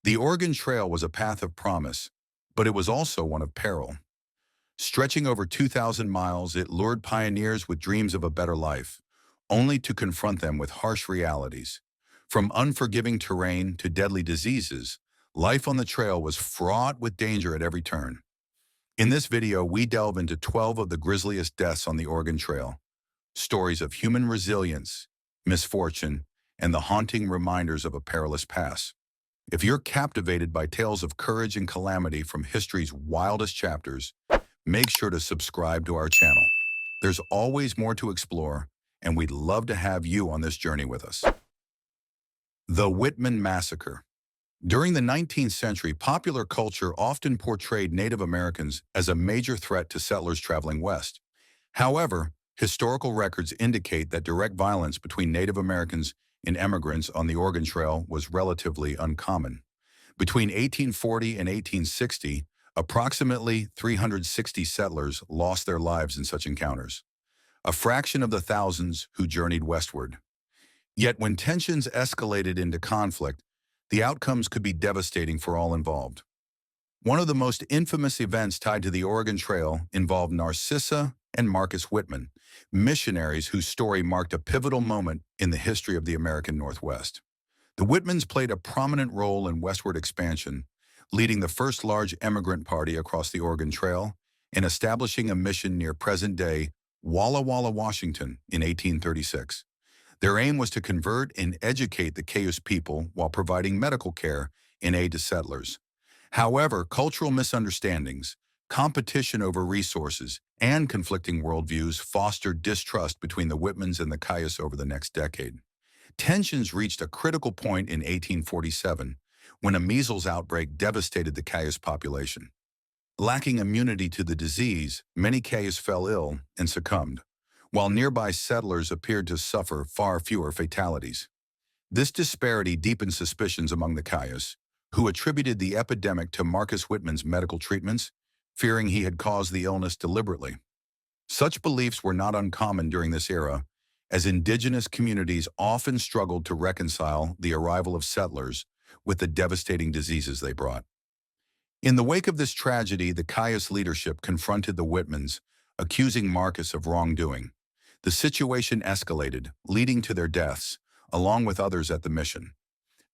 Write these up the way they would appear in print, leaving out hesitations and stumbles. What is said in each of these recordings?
The Oregon Trail was a path of promise, but it was also one of peril. Stretching over 2,000 miles, it lured pioneers with dreams of a better life, only to confront them with harsh realities. From unforgiving terrain to deadly diseases, life on the trail was fraught with danger at every turn. In this video, we delve into 12 of the grisliest deaths on the Oregon Trail, stories of human resilience, misfortune, and the haunting reminders of a perilous past. If you're captivated by tales of courage and calamity from history's wildest chapters, make sure to subscribe to our channel. There's always more to explore, and we'd love to have you on this journey with us. The Whitman Massacre. During the 19th century, popular culture often portrayed Native Americans as a major threat to settlers traveling west. However, historical records indicate that direct violence between Native Americans and immigrants on the Oregon Trail was relatively uncommon. Between 1840 and 1860, approximately 360 settlers lost their lives in such encounters, a fraction of the thousands who journeyed westward. Yet when tensions escalated into conflict, the outcomes could be devastating for all involved. One of the most infamous events tied to the Oregon Trail involved Narcissa and Marcus Whitman, missionaries whose story marked a pivotal moment in the history of the American Northwest. The Whitmans played a prominent role in westward expansion, leading the first large immigrant party across the Oregon Trail and establishing a mission near present-day Walla Walla, Washington in 1836. Their aim was to convert and educate the Cayuse people while providing medical care and aid to settlers. However, cultural misunderstandings, competition over resources, and conflicting worldviews fostered distrust between the Whitmans and the Cayuse over the next decade. Tensions reached a critical point in 1847 when a measles outbreak devastated the Cayuse population. Lacking immunity to the disease, many Cayuse fell ill and succumbed, while nearby settlers appeared to suffer far fewer fatalities. This disparity deepened suspicions among the Cayuse, who attributed the epidemic to Marcus Whitman's medical treatments, fearing he had caused the illness deliberately. Such beliefs were not uncommon during this era, as indigenous communities often struggled to reconcile the arrival of settlers with the devastating diseases they brought. In the wake of this tragedy, the Cayuse leadership confronted the Whitmans, accusing Marcus of wrongdoing. The situation escalated, leading to their deaths, along with others at the mission.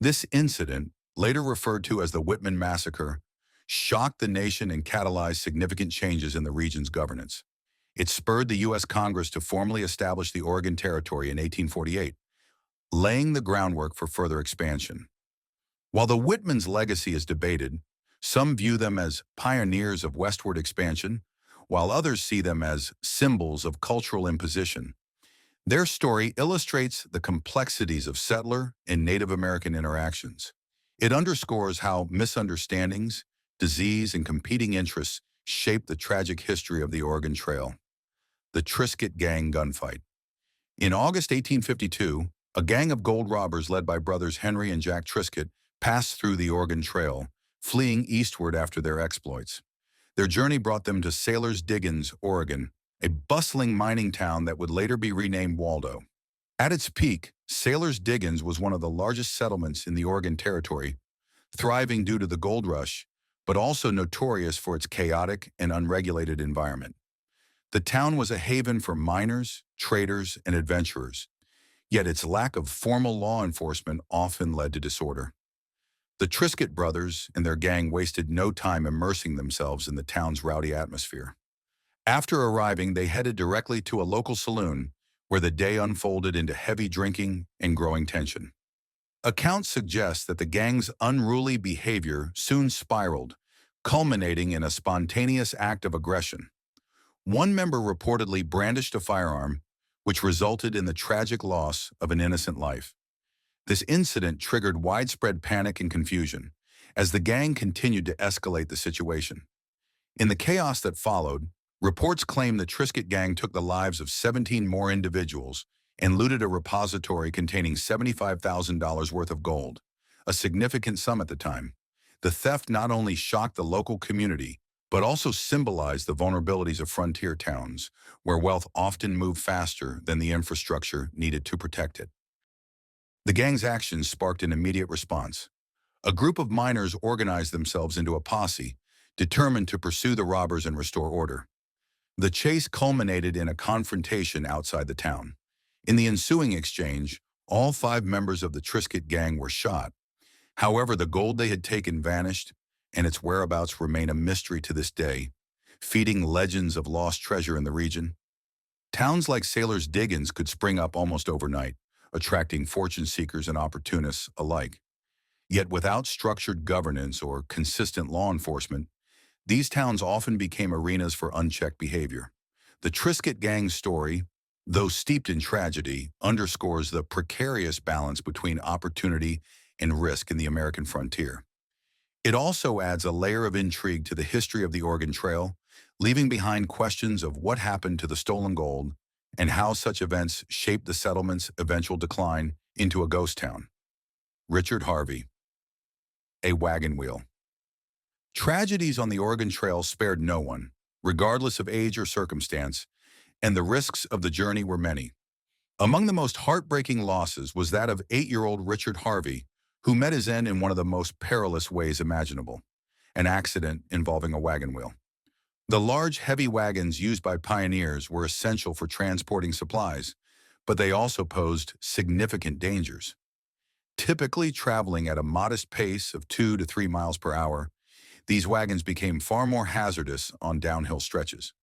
This incident, later referred to as the Whitman Massacre, shocked the nation and catalyzed significant changes in the region's governance. It spurred the U.S. Congress to formally establish the Oregon Territory in 1848, laying the groundwork for further expansion. While the Whitmans' legacy is debated, some view them as pioneers of westward expansion, while others see them as symbols of cultural imposition. Their story illustrates the complexities of settler and Native American interactions. It underscores how misunderstandings, disease, and competing interests shaped the tragic history of the Oregon Trail. The Triscuit Gang gunfight. In August 1852, a gang of gold robbers led by brothers Henry and Jack Triscuit passed through the Oregon Trail, fleeing eastward after their exploits. Their journey brought them to Sailor's Diggins, Oregon, a bustling mining town that would later be renamed Waldo. At its peak, Sailor's Diggins was one of the largest settlements in the Oregon Territory, thriving due to the gold rush, but also notorious for its chaotic and unregulated environment. The town was a haven for miners, traders, and adventurers, yet its lack of formal law enforcement often led to disorder. The Triscuit brothers and their gang wasted no time immersing themselves in the town's rowdy atmosphere. After arriving, they headed directly to a local saloon where the day unfolded into heavy drinking and growing tension. Accounts suggest that the gang's unruly behavior soon spiraled, culminating in a spontaneous act of aggression. One member reportedly brandished a firearm, which resulted in the tragic loss of an innocent life. This incident triggered widespread panic and confusion as the gang continued to escalate the situation. In the chaos that followed, reports claim the Triscuit gang took the lives of 17 more individuals and looted a repository containing $75,000 worth of gold, a significant sum at the time. The theft not only shocked the local community, but also symbolized the vulnerabilities of frontier towns, where wealth often moved faster than the infrastructure needed to protect it. The gang's actions sparked an immediate response. A group of miners organized themselves into a posse, determined to pursue the robbers and restore order. The chase culminated in a confrontation outside the town. In the ensuing exchange, all 5 members of the Triscuit gang were shot. However, the gold they had taken vanished, and its whereabouts remain a mystery to this day, feeding legends of lost treasure in the region. Towns like Sailor's Diggins could spring up almost overnight, attracting fortune seekers and opportunists alike. Yet without structured governance or consistent law enforcement, these towns often became arenas for unchecked behavior. The Triscuit gang's story, though steeped in tragedy, underscores the precarious balance between opportunity and risk in the American frontier. It also adds a layer of intrigue to the history of the Oregon Trail, leaving behind questions of what happened to the stolen gold and how such events shaped the settlement's eventual decline into a ghost town. Richard Harvey, a wagon wheel. Tragedies on the Oregon Trail spared no one, regardless of age or circumstance, and the risks of the journey were many. Among the most heartbreaking losses was that of 8-year-old Richard Harvey, who met his end in one of the most perilous ways imaginable, an accident involving a wagon wheel. The large, heavy wagons used by pioneers were essential for transporting supplies, but they also posed significant dangers. Typically traveling at a modest pace of 2 to 3 miles per hour, these wagons became far more hazardous on downhill stretches.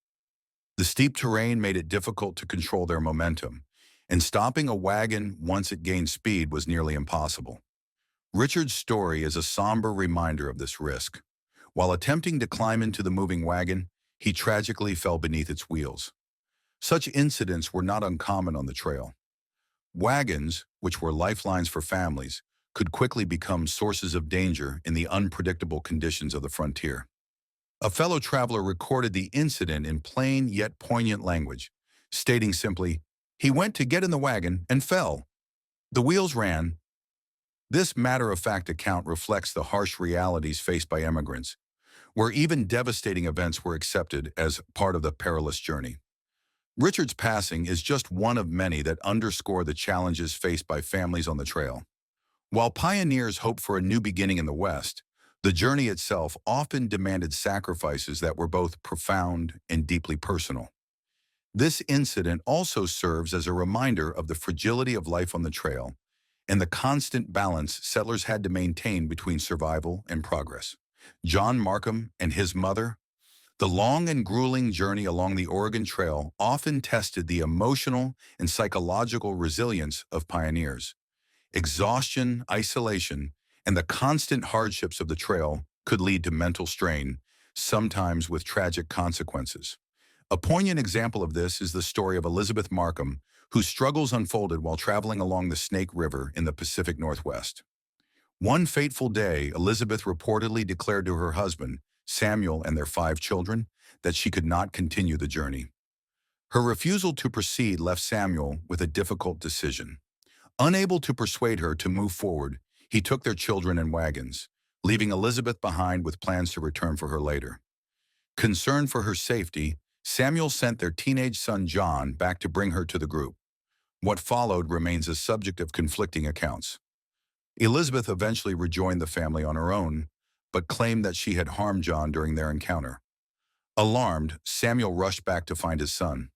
The steep terrain made it difficult to control their momentum, and stopping a wagon once it gained speed was nearly impossible. Richard's story is a somber reminder of this risk. While attempting to climb into the moving wagon, he tragically fell beneath its wheels. Such incidents were not uncommon on the trail. Wagons, which were lifelines for families, could quickly become sources of danger in the unpredictable conditions of the frontier. A fellow traveler recorded the incident in plain yet poignant language, stating simply, "He went to get in the wagon and fell. The wheels ran." This matter-of-fact account reflects the harsh realities faced by immigrants, where even devastating events were accepted as part of the perilous journey. Richard's passing is just one of many that underscore the challenges faced by families on the trail. While pioneers hoped for a new beginning in the West, the journey itself often demanded sacrifices that were both profound and deeply personal. This incident also serves as a reminder of the fragility of life on the trail and the constant balance settlers had to maintain between survival and progress. John Markham and his mother, the long and grueling journey along the Oregon Trail often tested the emotional and psychological resilience of pioneers. Exhaustion, isolation, and the constant hardships of the trail could lead to mental strain, sometimes with tragic consequences. A poignant example of this is the story of Elizabeth Markham, whose struggles unfolded while traveling along the Snake River in the Pacific Northwest. One fateful day, Elizabeth reportedly declared to her husband, Samuel, and their 5 children, that she could not continue the journey. Her refusal to proceed left Samuel with a difficult decision. Unable to persuade her to move forward, he took their children in wagons, leaving Elizabeth behind with plans to return for her later. Concerned for her safety, Samuel sent their teenage son John back to bring her to the group. What followed remains a subject of conflicting accounts. Elizabeth eventually rejoined the family on her own, but claimed that she had harmed John during their encounter. Alarmed, Samuel rushed back to find his son.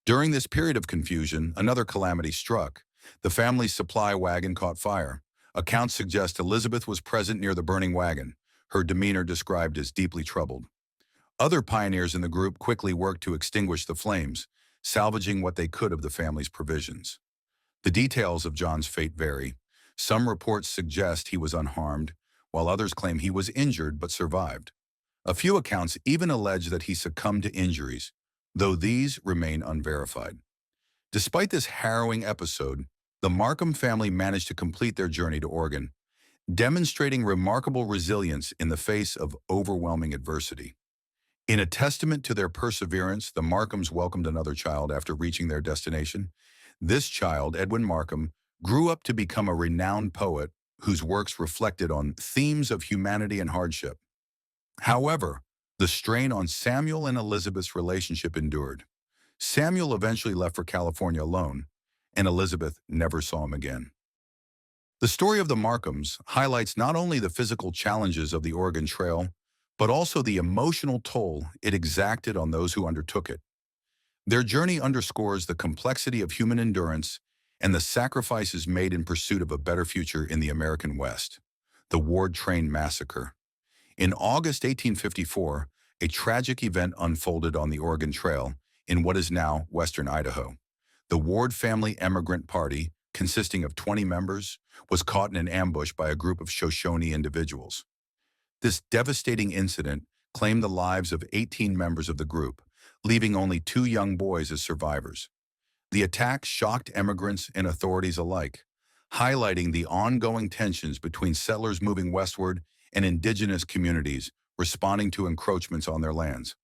During this period of confusion, another calamity struck. The family's supply wagon caught fire. Accounts suggest Elizabeth was present near the burning wagon, her demeanor described as deeply troubled. Other pioneers in the group quickly worked to extinguish the flames, salvaging what they could of the family's provisions. The details of John's fate vary. Some reports suggest he was unharmed, while others claim he was injured but survived. A few accounts even allege that he succumbed to injuries, though these remain unverified. Despite this harrowing episode, the Markham family managed to complete their journey to Oregon, demonstrating remarkable resilience in the face of overwhelming adversity. In a testament to their perseverance, the Markhams welcomed another child after reaching their destination. This child, Edwin Markham, grew up to become a renowned poet whose works reflected on themes of humanity and hardship. However, the strain on Samuel and Elizabeth's relationship endured. Samuel eventually left for California alone, and Elizabeth never saw him again. The story of the Markhams highlights not only the physical challenges of the Oregon Trail, but also the emotional toll it exacted on those who undertook it. Their journey underscores the complexity of human endurance and the sacrifices made in pursuit of a better future in the American West. The Ward Train Massacre. In August 1854, a tragic event unfolded on the Oregon Trail in what is now western Idaho. The Ward family emigrant party, consisting of 20 members, was caught in an ambush by a group of Shoshone individuals. This devastating incident claimed the lives of 18 members of the group, leaving only 2 young boys as survivors. The attack shocked immigrants and authorities alike, highlighting the ongoing tensions between settlers moving westward and indigenous communities responding to encroachments on their lands.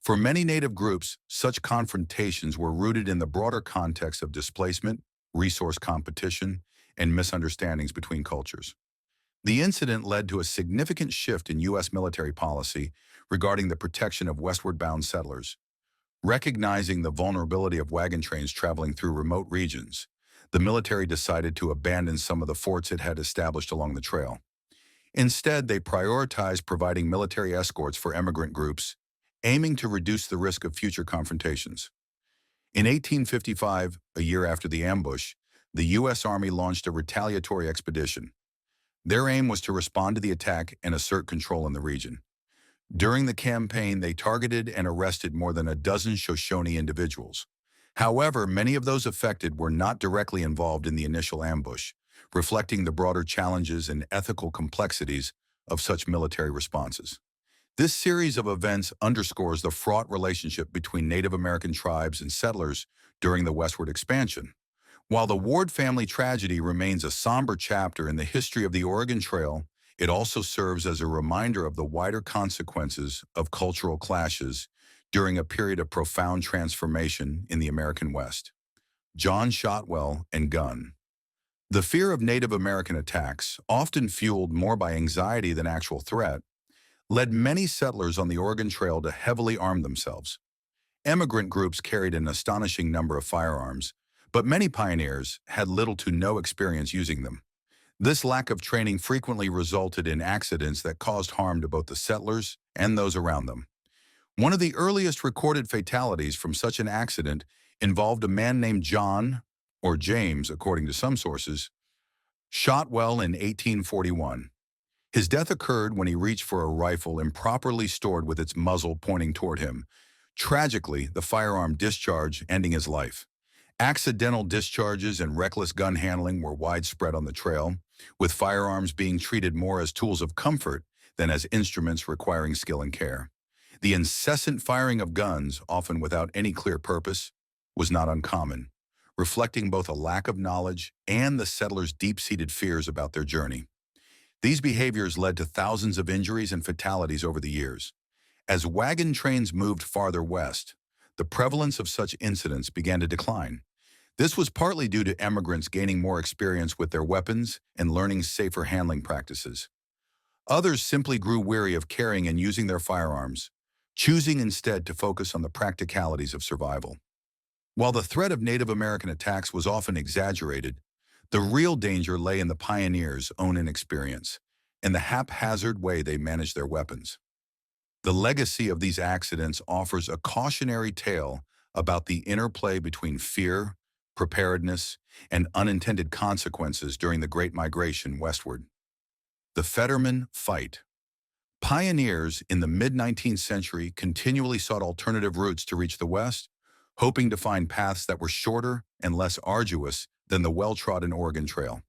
For many Native groups, such confrontations were rooted in the broader context of displacement, resource competition, and misunderstandings between cultures. The incident led to a significant shift in U.S. military policy regarding the protection of westward-bound settlers. Recognizing the vulnerability of wagon trains traveling through remote regions, the military decided to abandon some of the forts it had established along the trail. Instead, they prioritized providing military escorts for immigrant groups, aiming to reduce the risk of future confrontations. In 1855, a year after the ambush, the U.S. Army launched a retaliatory expedition. Their aim was to respond to the attack and assert control in the region. During the campaign, they targeted and arrested more than a dozen Shoshone individuals. However, many of those affected were not directly involved in the initial ambush, reflecting the broader challenges and ethical complexities of such military responses. This series of events underscores the fraught relationship between Native American tribes and settlers during the westward expansion. While the Ward family tragedy remains a somber chapter in the history of the Oregon Trail, it also serves as a reminder of the wider consequences of cultural clashes during a period of profound transformation in the American West. John Shotwell and gun. The fear of Native American attacks, often fueled more by anxiety than actual threat, led many settlers on the Oregon Trail to heavily arm themselves. Emigrant groups carried an astonishing number of firearms, but many pioneers had little to no experience using them. This lack of training frequently resulted in accidents that caused harm to both the settlers and those around them. One of the earliest recorded fatalities from such an accident involved a man named John, or James according to some sources, Shotwell in 1841. His death occurred when he reached for a rifle improperly stored with its muzzle pointing toward him. Tragically, the firearm discharged, ending his life. Accidental discharges and reckless gun handling were widespread on the trail, with firearms being treated more as tools of comfort than as instruments requiring skill and care. The incessant firing of guns, often without any clear purpose, was not uncommon, reflecting both a lack of knowledge and the settlers' deep-seated fears about their journey. These behaviors led to thousands of injuries and fatalities over the years. As wagon trains moved farther west, the prevalence of such incidents began to decline. This was partly due to immigrants gaining more experience with their weapons and learning safer handling practices. Others simply grew weary of carrying and using their firearms, choosing instead to focus on the practicalities of survival. While the threat of Native American attacks was often exaggerated, the real danger lay in the pioneers' own inexperience and the haphazard way they managed their weapons. The legacy of these accidents offers a cautionary tale about the interplay between fear, preparedness, and unintended consequences during the Great Migration westward. The Fetterman Fight. Pioneers in the mid-19th century continually sought alternative routes to reach the West, hoping to find paths that were shorter and less arduous than the well-trodden Oregon Trail.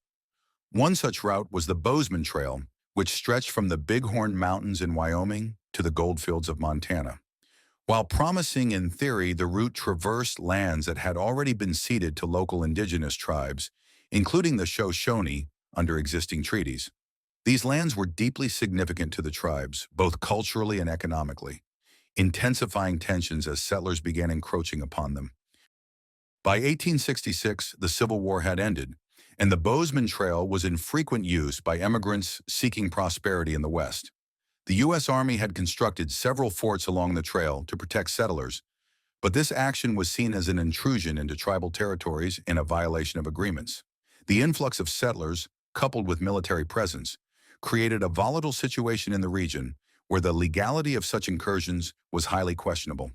One such route was the Bozeman Trail, which stretched from the Bighorn Mountains in Wyoming to the goldfields of Montana. While promising in theory, the route traversed lands that had already been ceded to local indigenous tribes, including the Shoshone, under existing treaties. These lands were deeply significant to the tribes, both culturally and economically, intensifying tensions as settlers began encroaching upon them. By 1866, the Civil War had ended, and the Bozeman Trail was in frequent use by immigrants seeking prosperity in the West. The U.S. Army had constructed several forts along the trail to protect settlers, but this action was seen as an intrusion into tribal territories and a violation of agreements. The influx of settlers, coupled with military presence, created a volatile situation in the region where the legality of such incursions was highly questionable.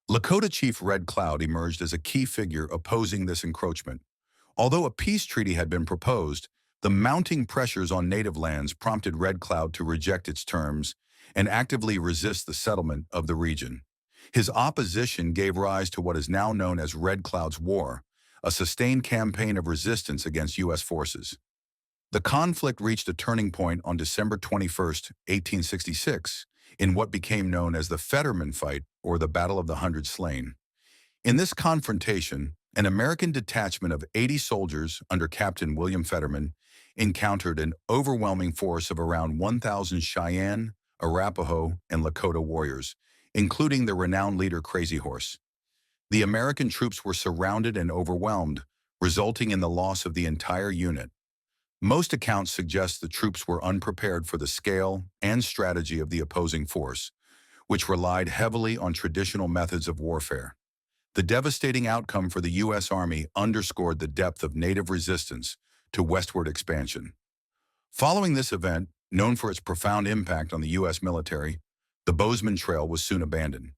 Lakota Chief Red Cloud emerged as a key figure opposing this encroachment. Although a peace treaty had been proposed, the mounting pressures on native lands prompted Red Cloud to reject its terms and actively resist the settlement of the region. His opposition gave rise to what is now known as Red Cloud's War, a sustained campaign of resistance against U.S. forces. The conflict reached a turning point on December 21, 1866, in what became known as the Fetterman Fight, or the Battle of the Hundred Slain. In this confrontation, an American detachment of 80 soldiers under Captain William Fetterman encountered an overwhelming force of around 1,000 Cheyenne, Arapaho, and Lakota warriors, including the renowned leader Crazy Horse. The American troops were surrounded and overwhelmed, resulting in the loss of the entire unit. Most accounts suggest the troops were unprepared for the scale and strategy of the opposing force, which relied heavily on traditional methods of warfare. The devastating outcome for the U.S. Army underscored the depth of native resistance to westward expansion. Following this event, known for its profound impact on the U.S. military, the Bozeman Trail was soon abandoned.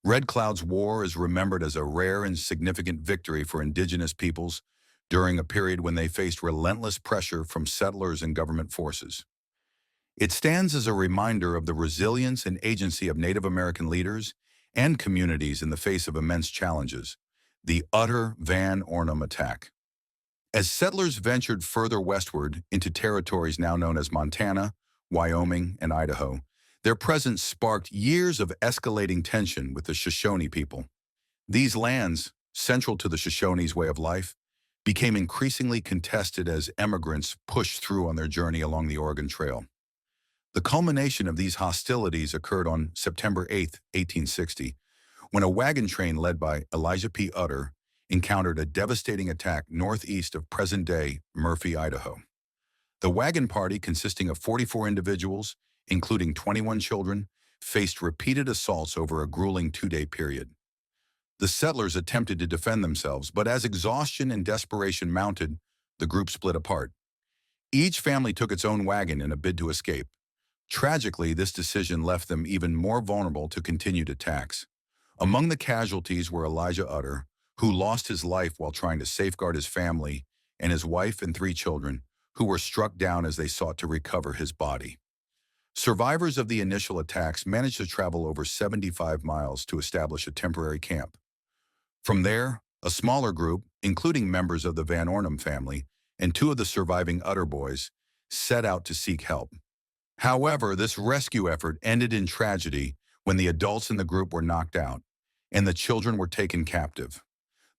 Red Cloud's War is remembered as a rare and significant victory for indigenous peoples during a period when they faced relentless pressure from settlers and government forces. It stands as a reminder of the resilience and agency of Native American leaders and communities in the face of immense challenges, the Utter-Van Ornum attack. As settlers ventured further westward into territories now known as Montana, Wyoming, and Idaho, their presence sparked years of escalating tension with the Shoshone people. These lands, central to the Shoshone's way of life, became increasingly contested as emigrants pushed through on their journey along the Oregon Trail. The culmination of these hostilities occurred on September 8, 1860, when a wagon train led by Elijah P. Utter encountered a devastating attack northeast of present-day Murphy, Idaho. The wagon party, consisting of 44 individuals, including 21 children, faced repeated assaults over a grueling 2-day period. The settlers attempted to defend themselves, but as exhaustion and desperation mounted, the group split apart. Each family took its own wagon in a bid to escape. Tragically, this decision left them even more vulnerable to continued attacks. Among the casualties were Elijah Utter, who lost his life while trying to safeguard his family, and his wife and 3 children, who were struck down as they sought to recover his body. Survivors of the initial attacks managed to travel over 75 miles to establish a temporary camp. From there, a smaller group, including members of the Van Ornum family and 2 of the surviving Utter boys, set out to seek help. However, this rescue effort ended in tragedy when the adults in the group were knocked out and the children were taken captive.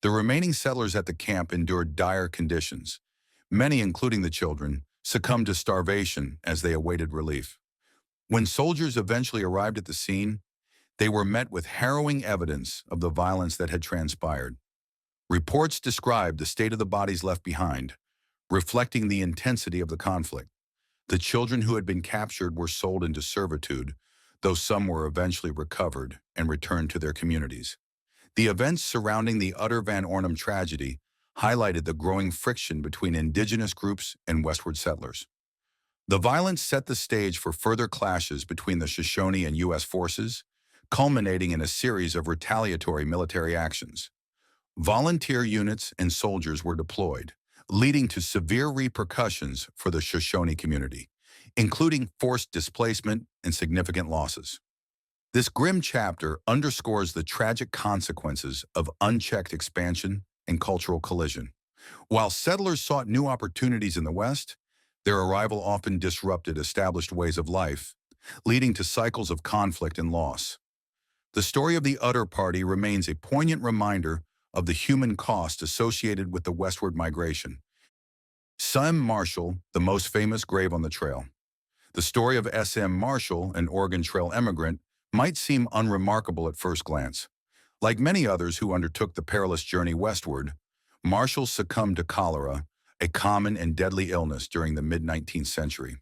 The remaining settlers at the camp endured dire conditions. Many, including the children, succumbed to starvation as they awaited relief. When soldiers eventually arrived at the scene, they were met with harrowing evidence of the violence that had transpired. Reports described the state of the bodies left behind, reflecting the intensity of the conflict. The children who had been captured were sold into servitude, though some were eventually recovered and returned to their communities. The events surrounding the Utter-Van Ornum tragedy highlighted the growing friction between indigenous groups and westward settlers. The violence set the stage for further clashes between the Shoshone and U.S. forces, culminating in a series of retaliatory military actions. Volunteer units and soldiers were deployed, leading to severe repercussions for the Shoshone community, including forced displacement and significant losses. This grim chapter underscores the tragic consequences of unchecked expansion and cultural collision. While settlers sought new opportunities in the West, their arrival often disrupted established ways of life, leading to cycles of conflict and loss. The story of the Utter Party remains a poignant reminder of the human cost associated with the westward migration. S.M. Marshall, the most famous grave on the trail. The story of S.M. Marshall, an Oregon Trail emigrant, might seem unremarkable at first glance. Like many others who undertook the perilous journey westward, Marshall succumbed to cholera, a common and deadly illness during the mid-19th century.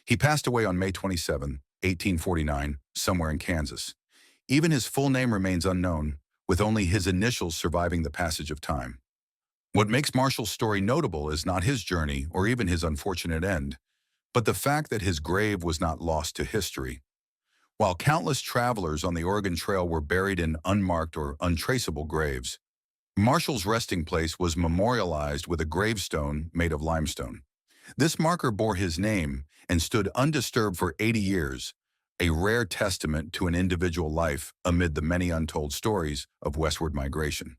He passed away on May 27, 1849, somewhere in Kansas. Even his full name remains unknown, with only his initials surviving the passage of time. What makes Marshall's story notable is not his journey or even his unfortunate end, but the fact that his grave was not lost to history. While countless travelers on the Oregon Trail were buried in unmarked or untraceable graves, Marshall's resting place was memorialized with a gravestone made of limestone. This marker bore his name and stood undisturbed for 80 years, a rare testament to an individual life amid the many untold stories of westward migration.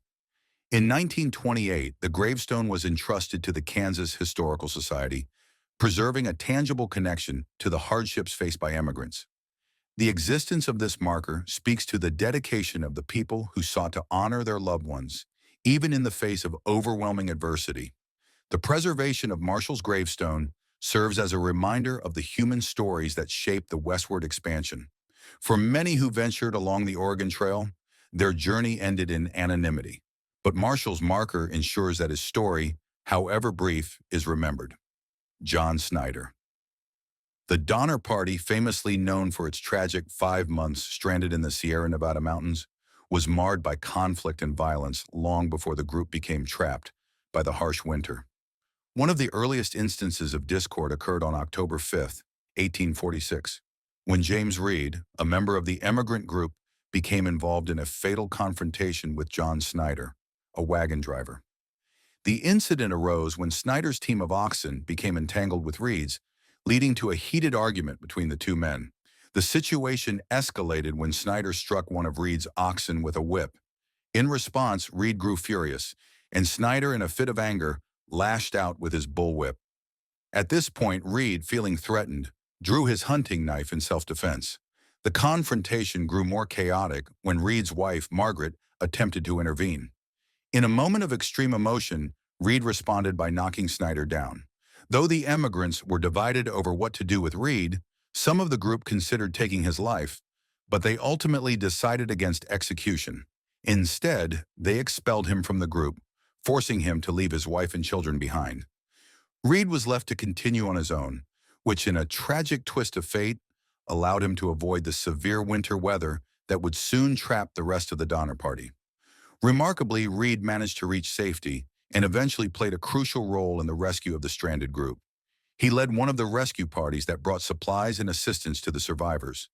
In 1928, the gravestone was entrusted to the Kansas Historical Society, preserving a tangible connection to the hardships faced by immigrants. The existence of this marker speaks to the dedication of the people who sought to honor their loved ones, even in the face of overwhelming adversity. The preservation of Marshall's gravestone serves as a reminder of the human stories that shaped the westward expansion. For many who ventured along the Oregon Trail, their journey ended in anonymity. But Marshall's marker ensures that his story, however brief, is remembered. John Snyder. The Donner Party, famously known for its tragic 5 months stranded in the Sierra Nevada mountains, was marred by conflict and violence long before the group became trapped by the harsh winter. One of the earliest instances of discord occurred on October 5, 1846, when James Reed, a member of the emigrant group, became involved in a fatal confrontation with John Snyder, a wagon driver. The incident arose when Snyder's team of oxen became entangled with Reed's, leading to a heated argument between the two men. The situation escalated when Snyder struck one of Reed's oxen with a whip. In response, Reed grew furious, and Snyder, in a fit of anger, lashed out with his bullwhip. At this point, Reed, feeling threatened, drew his hunting knife in self-defense. The confrontation grew more chaotic when Reed's wife, Margaret, attempted to intervene. In a moment of extreme emotion, Reed responded by knocking Snyder down. Though the emigrants were divided over what to do with Reed, some of the group considered taking his life, but they ultimately decided against execution. Instead, they expelled him from the group, forcing him to leave his wife and children behind. Reed was left to continue on his own, which, in a tragic twist of fate, allowed him to avoid the severe winter weather that would soon trap the rest of the Donner Party. Remarkably, Reed managed to reach safety and eventually played a crucial role in the rescue of the stranded group. He led one of the rescue parties that brought supplies and assistance to the survivors.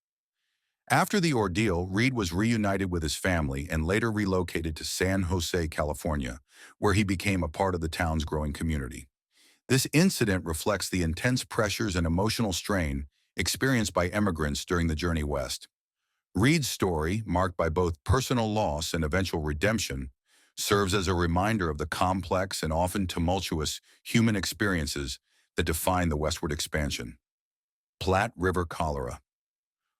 After the ordeal, Reed was reunited with his family and later relocated to San Jose, California, where he became a part of the town's growing community. This incident reflects the intense pressures and emotional strain experienced by immigrants during the journey west. Reed's story, marked by both personal loss and eventual redemption, serves as a reminder of the complex and often tumultuous human experiences that define the westward expansion. Platte River cholera.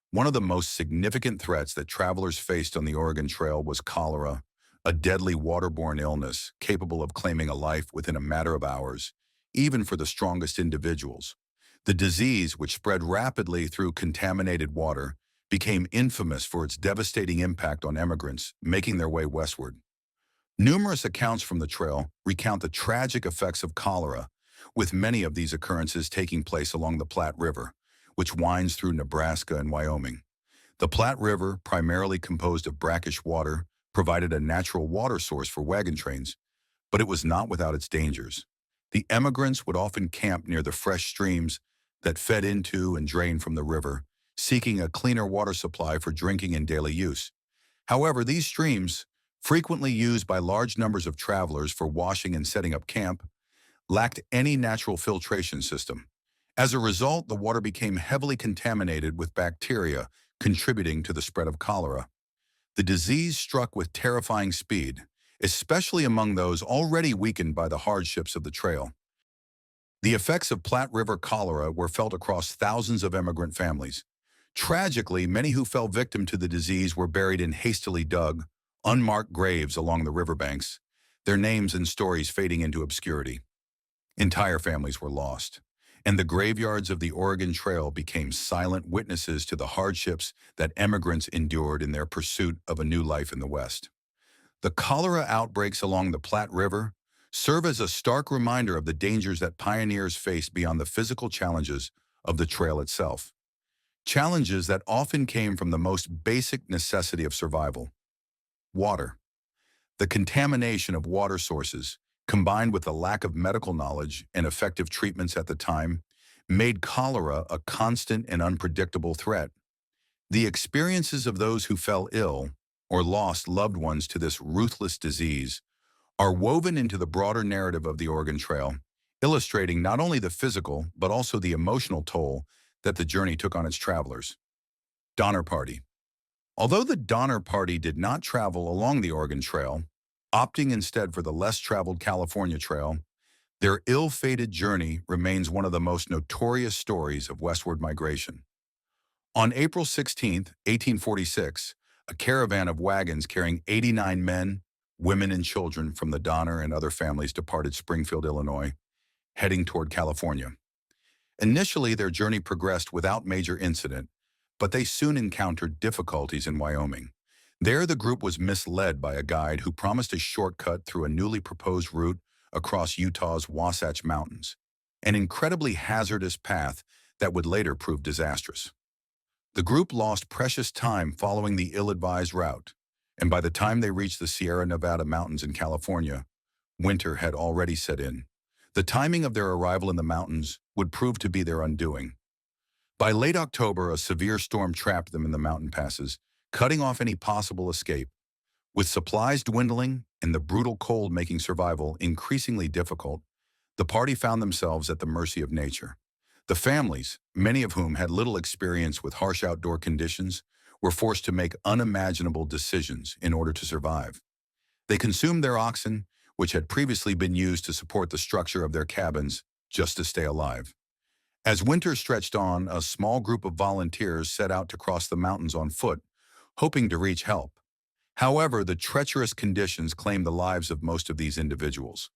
One of the most significant threats that travelers faced on the Oregon Trail was cholera, a deadly waterborne illness capable of claiming a life within a matter of hours, even for the strongest individuals. The disease, which spread rapidly through contaminated water, became infamous for its devastating impact on immigrants making their way westward. Numerous accounts from the trail recount the tragic effects of cholera, with many of these occurrences taking place along the Platte River, which winds through Nebraska and Wyoming. The Platte River, primarily composed of brackish water, provided a natural water source for wagon trains, but it was not without its dangers. The emigrants would often camp near the fresh streams that fed into and drained from the river, seeking a cleaner water supply for drinking and daily use. However, these streams, frequently used by large numbers of travelers for washing and setting up camp, lacked any natural filtration system. As a result, the water became heavily contaminated with bacteria, contributing to the spread of cholera. The disease struck with terrifying speed, especially among those already weakened by the hardships of the trail. The effects of Platte River cholera were felt across thousands of immigrant families. Tragically, many who fell victim to the disease were buried in hastily dug, unmarked graves along the riverbanks, their names and stories fading into obscurity. Entire families were lost, and the graveyards of the Oregon Trail became silent witnesses to the hardships that immigrants endured in their pursuit of a new life in the West. The cholera outbreaks along the Platte River serve as a stark reminder of the dangers that pioneers faced beyond the physical challenges of the trail itself. Challenges that often came from the most basic necessity of survival: water. The contamination of water sources, combined with the lack of medical knowledge and effective treatments at the time, made cholera a constant and unpredictable threat. The experiences of those who fell ill or lost loved ones to this ruthless disease are woven into the broader narrative of the Oregon Trail, illustrating not only the physical but also the emotional toll that the journey took on its travelers. Donner Party. Although the Donner Party did not travel along the Oregon Trail, opting instead for the less-traveled California Trail, their ill-fated journey remains one of the most notorious stories of westward migration. On April 16, 1846, a caravan of wagons carrying 89 men, women, and children from the Donner and other families departed Springfield, Illinois, heading toward California. Initially, their journey progressed without major incident, but they soon encountered difficulties in Wyoming. There, the group was misled by a guide who promised a shortcut through a newly proposed route across Utah's Wasatch Mountains, an incredibly hazardous path that would later prove disastrous. The group lost precious time following the ill-advised route, and by the time they reached the Sierra Nevada mountains in California, winter had already set in. The timing of their arrival in the mountains would prove to be their undoing. By late October, a severe storm trapped them in the mountain passes, cutting off any possible escape. With supplies dwindling and the brutal cold making survival increasingly difficult, the party found themselves at the mercy of nature. The families, many of whom had little experience with harsh outdoor conditions, were forced to make unimaginable decisions in order to survive. They consumed their oxen, which had previously been used to support the structure of their cabins, just to stay alive. As winter stretched on, a small group of volunteers set out to cross the mountains on foot, hoping to reach help. However, the treacherous conditions claimed the lives of most of these individuals.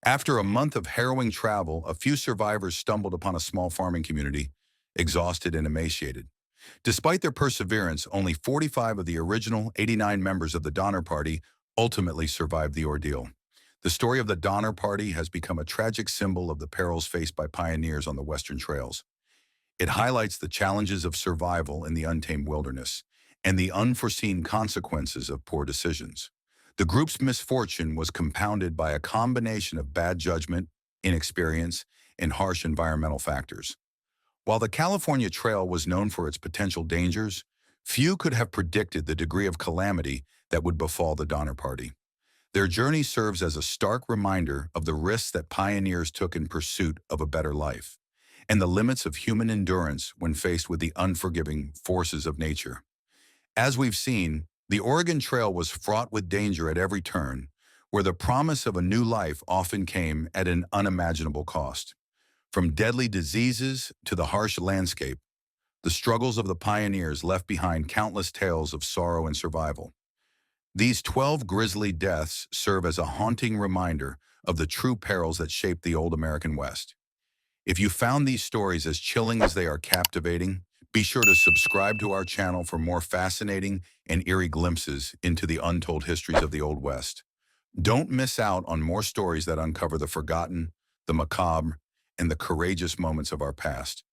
After a month of harrowing travel, a few survivors stumbled upon a small farming community, exhausted and emaciated. Despite their perseverance, only 45 of the original 89 members of the Donner Party ultimately survived the ordeal. The story of the Donner Party has become a tragic symbol of the perils faced by pioneers on the Western trails. It highlights the challenges of survival in the untamed wilderness and the unforeseen consequences of poor decisions. The group's misfortune was compounded by a combination of bad judgment, inexperience, and harsh environmental factors. While the California Trail was known for its potential dangers, few could have predicted the degree of calamity that would befall the Donner Party. Their journey serves as a stark reminder of the risks that pioneers took in pursuit of a better life, and the limits of human endurance when faced with the unforgiving forces of nature. As we've seen, the Oregon Trail was fraught with danger at every turn, where the promise of a new life often came at an unimaginable cost. From deadly diseases to the harsh landscape, the struggles of the pioneers left behind countless tales of sorrow and survival. These 12 grisly deaths serve as a haunting reminder of the true perils that shaped the old American West. If you found these stories as chilling as they are captivating, be sure to subscribe to our channel for more fascinating and eerie glimpses into the untold histories of the Old West. Don't miss out on more stories that uncover the forgotten, the macabre, and the courageous moments of our past.